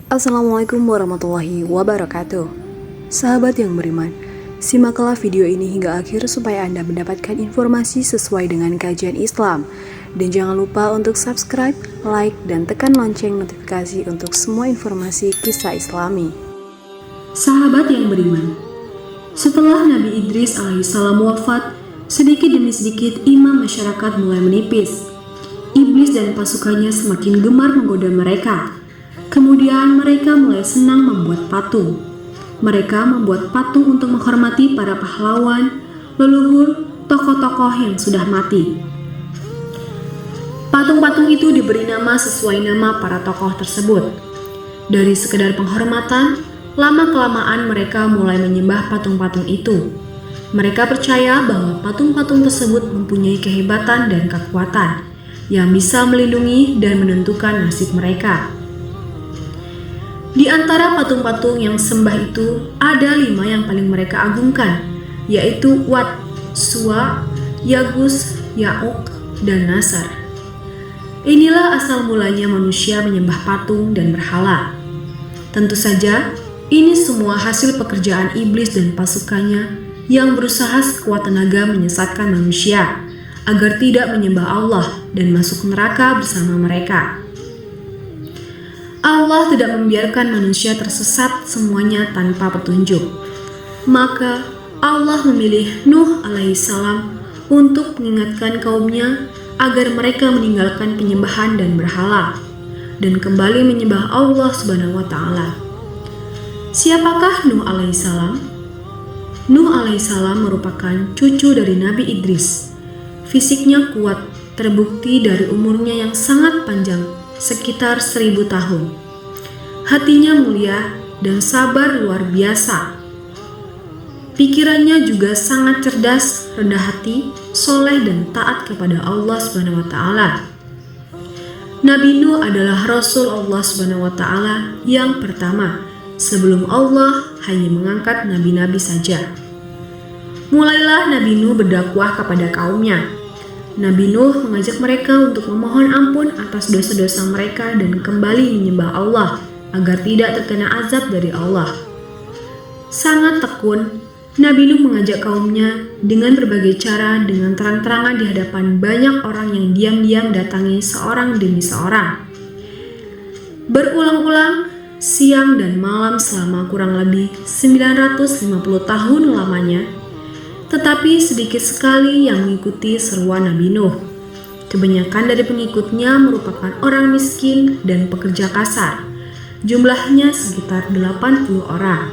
Assalamualaikum warahmatullahi wabarakatuh. Sahabat yang beriman, simaklah video ini hingga akhir supaya Anda mendapatkan informasi sesuai dengan kajian Islam. Dan jangan lupa untuk subscribe, like, dan tekan lonceng notifikasi untuk semua informasi kisah Islami. Sahabat yang beriman, setelah Nabi Idris alaihissalam wafat, sedikit demi sedikit iman masyarakat mulai menipis. Iblis dan pasukannya semakin gemar menggoda mereka. Kemudian mereka mulai senang membuat patung. Mereka membuat patung untuk menghormati para pahlawan, leluhur, tokoh-tokoh yang sudah mati. Patung-patung itu diberi nama sesuai nama para tokoh tersebut. Dari sekedar penghormatan, lama-kelamaan mereka mulai menyembah patung-patung itu. Mereka percaya bahwa patung-patung tersebut mempunyai kehebatan dan kekuatan yang bisa melindungi dan menentukan nasib mereka. Di antara patung-patung yang sembah itu, ada 5 yang paling mereka agungkan, yaitu Wat, Suwa, Yagus, Ya'uq, dan Nasar. Inilah asal mulanya manusia menyembah patung dan berhala. Tentu saja, ini semua hasil pekerjaan iblis dan pasukannya yang berusaha sekuat tenaga menyesatkan manusia agar tidak menyembah Allah dan masuk neraka bersama mereka. Allah tidak membiarkan manusia tersesat semuanya tanpa petunjuk. Maka Allah memilih Nuh alaihissalam untuk mengingatkan kaumnya agar mereka meninggalkan penyembahan dan berhala dan kembali menyembah Allah Subhanahu wa taala. Siapakah Nuh alaihissalam? Nuh alaihissalam merupakan cucu dari Nabi Idris. Fisiknya kuat, terbukti dari umurnya yang sangat panjang, sekitar 1000 tahun. Hatinya mulia dan sabar luar biasa. Pikirannya juga sangat cerdas, rendah hati, soleh dan taat kepada Allah Subhanahu wa taala. Nabi Nuh adalah Rasul Allah Subhanahu wa taala yang pertama, sebelum Allah hanya mengangkat nabi-nabi saja. Mulailah Nabi Nuh berdakwah kepada kaumnya. Nabi Nuh mengajak mereka untuk memohon ampun atas dosa-dosa mereka dan kembali menyembah Allah agar tidak terkena azab dari Allah. Sangat tekun, Nabi Nuh mengajak kaumnya dengan berbagai cara dengan terang-terangan di hadapan banyak orang yang diam-diam datangi seorang demi seorang. Berulang-ulang, siang dan malam selama kurang lebih 950 tahun lamanya, tetapi sedikit sekali yang mengikuti seruan Nabi Nuh. Kebanyakan dari pengikutnya merupakan orang miskin dan pekerja kasar. Jumlahnya sekitar 80 orang.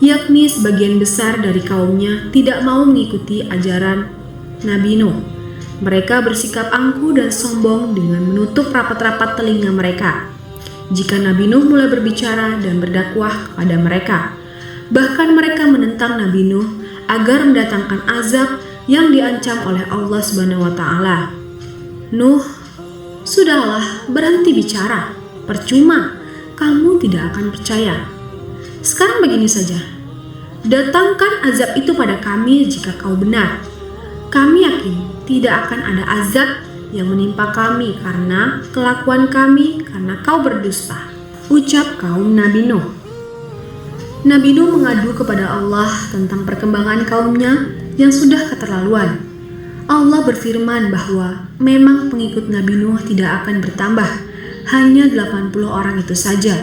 Yakni sebagian besar dari kaumnya tidak mau mengikuti ajaran Nabi Nuh. Mereka bersikap angkuh dan sombong dengan menutup rapat-rapat telinga mereka jika Nabi Nuh mulai berbicara dan berdakwah kepada mereka. Bahkan mereka menentang Nabi Nuh agar mendatangkan azab yang diancam oleh Allah Subhanahu wa taala. Nuh, sudahlah, berhenti bicara. Percuma, kamu tidak akan percaya. Sekarang begini saja. Datangkan azab itu pada kami jika kau benar. Kami yakin tidak akan ada azab yang menimpa kami karena kelakuan kami karena kau berdusta. Ucap kaum Nabi Nuh. Nabi Nuh mengadu kepada Allah tentang perkembangan kaumnya yang sudah keterlaluan. Allah berfirman bahwa memang pengikut Nabi Nuh tidak akan bertambah, hanya 80 orang itu saja.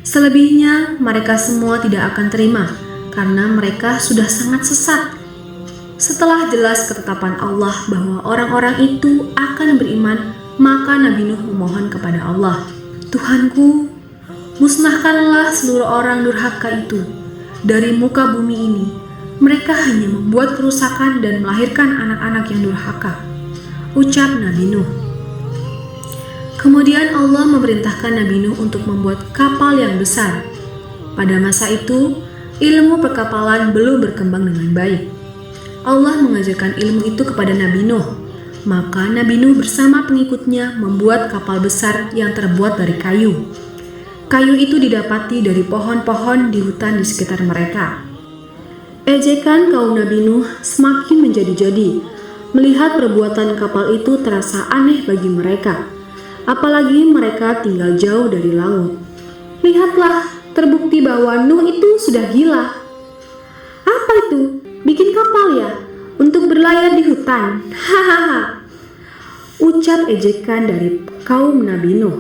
Selebihnya mereka semua tidak akan terima karena mereka sudah sangat sesat. Setelah jelas ketetapan Allah bahwa orang-orang itu akan beriman, maka Nabi Nuh memohon kepada Allah, Tuhanku, musnahkanlah seluruh orang durhaka itu dari muka bumi ini. Mereka hanya membuat kerusakan dan melahirkan anak-anak yang durhaka. Ucap Nabi Nuh. Kemudian Allah memerintahkan Nabi Nuh untuk membuat kapal yang besar. Pada masa itu, ilmu perkapalan belum berkembang dengan baik. Allah mengajarkan ilmu itu kepada Nabi Nuh. Maka Nabi Nuh bersama pengikutnya membuat kapal besar yang terbuat dari kayu. Kayu itu didapati dari pohon-pohon di hutan di sekitar mereka. Ejekan kaum Nabi Nuh semakin menjadi-jadi. Melihat perbuatan kapal itu terasa aneh bagi mereka. apalagi mereka tinggal jauh dari laut. Lihatlah, terbukti bahwa Nuh itu sudah gila. Apa itu? Bikin kapal ya? Untuk berlayar di hutan? Hahaha. Ucap ejekan dari kaum Nabi Nuh.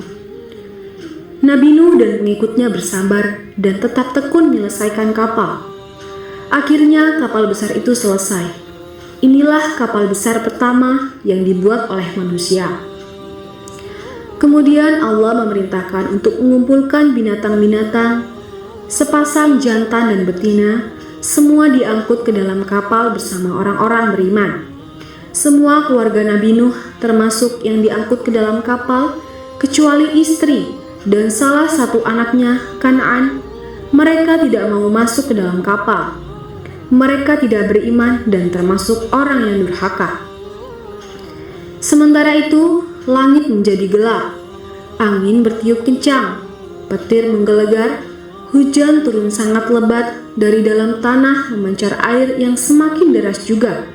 Nabi Nuh dan pengikutnya bersabar dan tetap tekun menyelesaikan kapal. Akhirnya kapal besar itu selesai. Inilah kapal besar pertama yang dibuat oleh manusia. Kemudian Allah memerintahkan untuk mengumpulkan binatang-binatang, sepasang jantan dan betina, semua diangkut ke dalam kapal bersama orang-orang beriman. Semua keluarga Nabi Nuh termasuk yang diangkut ke dalam kapal, kecuali istri dan salah satu anaknya, Kan'an. Mereka tidak mau masuk ke dalam kapal. Mereka tidak beriman dan termasuk orang yang durhaka. Sementara itu, langit menjadi gelap, angin bertiup kencang, petir menggelegar, hujan turun sangat lebat, dari dalam tanah memancar air yang semakin deras juga,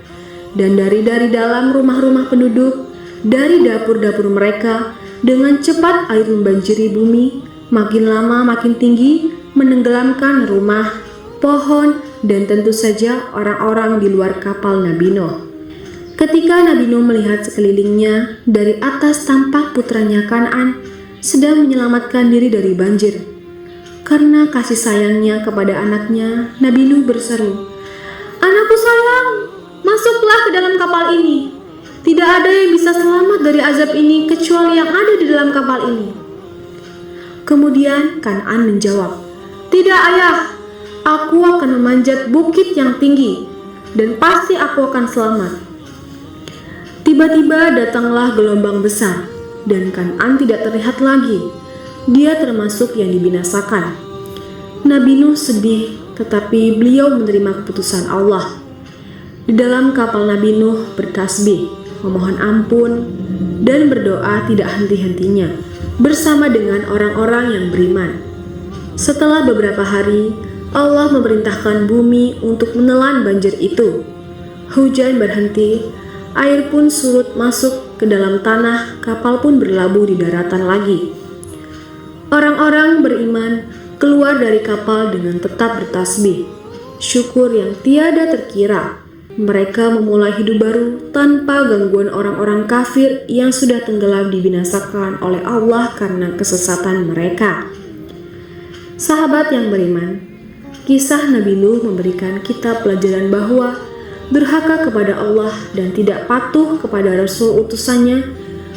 dan dari dalam rumah-rumah penduduk, dari dapur-dapur mereka, dengan cepat air membanjiri bumi, makin lama makin tinggi, menenggelamkan rumah, pohon, dan tentu saja orang-orang di luar kapal Nabi Nuh. Ketika Nabi Nuh melihat sekelilingnya, dari atas tampak putranya Kan'an sedang menyelamatkan diri dari banjir. Karena kasih sayangnya kepada anaknya, Nabi Nuh berseru, "Anakku sayang, masuklah ke dalam kapal ini. Tidak ada yang bisa selamat dari azab ini kecuali yang ada di dalam kapal ini." Kemudian Kan'an menjawab, "Tidak ayah, aku akan memanjat bukit yang tinggi dan pasti aku akan selamat." Tiba-tiba datanglah gelombang besar dan Kan'an tidak terlihat lagi. Dia termasuk yang dibinasakan. Nabi Nuh sedih, tetapi beliau menerima keputusan Allah. Di dalam kapal Nabi Nuh bertasbih, memohon ampun, dan berdoa tidak henti-hentinya bersama dengan orang-orang yang beriman. Setelah beberapa hari, Allah memerintahkan bumi untuk menelan banjir itu. Hujan berhenti, air pun surut masuk ke dalam tanah, kapal pun berlabuh di daratan lagi. Orang-orang beriman keluar dari kapal dengan tetap bertasbih, syukur yang tiada terkira. Mereka memulai hidup baru tanpa gangguan orang-orang kafir yang sudah tenggelam dibinasakan oleh Allah karena kesesatan mereka. Sahabat yang beriman, kisah Nabi Nuh memberikan kita pelajaran bahwa durhaka kepada Allah dan tidak patuh kepada Rasul utusannya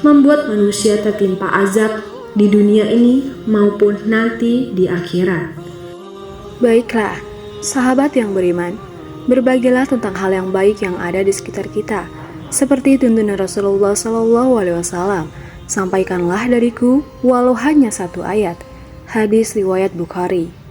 membuat manusia tertimpa azab di dunia ini maupun nanti di akhirat. Baiklah, sahabat yang beriman, berbagilah tentang hal yang baik yang ada di sekitar kita, seperti tuntunan Rasulullah SAW. Sampaikanlah dariku walau hanya satu ayat. Hadis riwayat Bukhari.